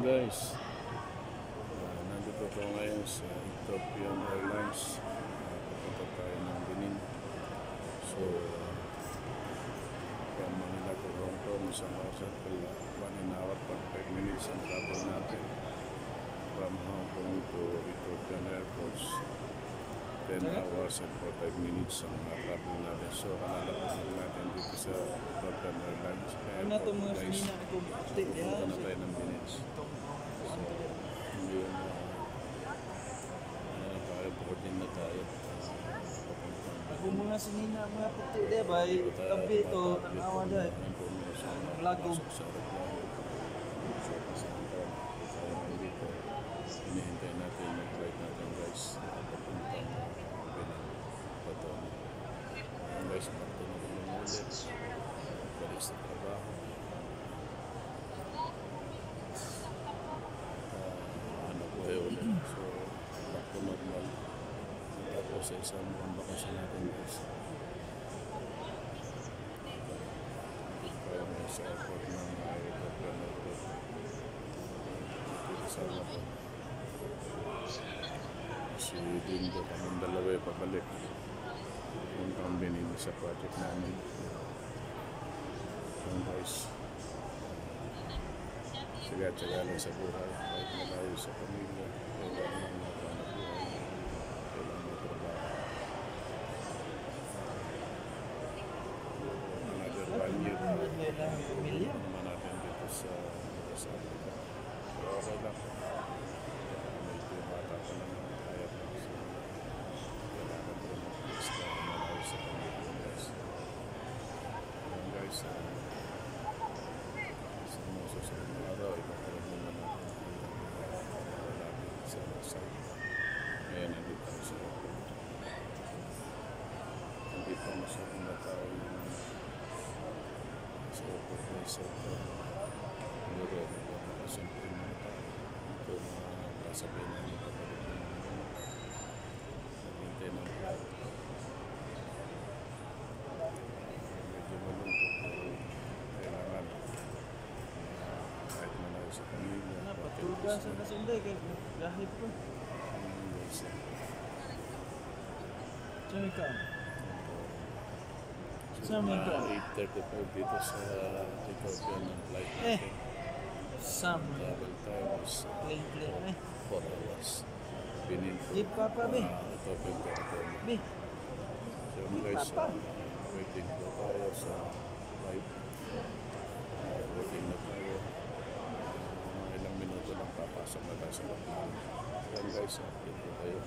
guys, nandito ko ngayon sa Ethiopian Airlines. Pupunta tayo ng Benin. So, from Manila to Hong Kong, isang oras at 1 hour, 5 minutes ang travel natin. From Hong Kong to Ethiopian Airports, 10 hours and 45 minutes ang travel natin. So, kalalapasan natin dito sa Ethiopian Airlines. Ano ito mga sinina ko? Pupunta na tayo ng Benin. So, hindi yun tayo, boarding na tayo. Ako mga sinina, mga puti de ba? Tabi ito, tanawa de. Lagom. Hinihintay natin yung flight natin guys. Papuntang Benin. Patuloy. Guys, magtunog ng ulit. Balik sa trabaho. Ulit. So, back to normal. Tapos sa isang buwan bakasyon natin guys. Kaya may sa airport ng Ethiopian Airport. Dito sa Labo. Si Dindo kaming dalawa yung pabalik. Yung company sa project namin. Yung guys. Tsaga-tsaga lang sa buhay, kahit malayo sa pamilya, kailangan ng mga buhay, kailangan ng trabaho. Another 1 year naman natin dito sa Africa. Pero okay lang. Medyo bata pa naman, kaya pa kasi kailangan din mag-extra malayo sa pamilya guys. Ayan guys, sa mga araw, ipapalag naman natin malapit sa site. Ngayon, nandito tayo sa airport. Hindi pa masyadong na tayo sa airport na isa ito. Siguro, nagpapakasempre mga tayo. Ito mga kasabay namin kapalik na naghintay ng flight. Medyo malungkot pero kailangan kahit malayo sa pamilya. Patulga sa kasunday kay gahit ko. Saan ka? Saan ka? 8:35 dito sa Ethiopian ng flight natin. Sam. Travel time is Plain 4 hours. Benin po. Di papa be. Ethiopian to Ethiopian. Be. So guys, waiting po tayo sa flight. Waiting na tayo. Ilang minuto lang papasok na tayo sa airplane. Yan guys, update po tayo.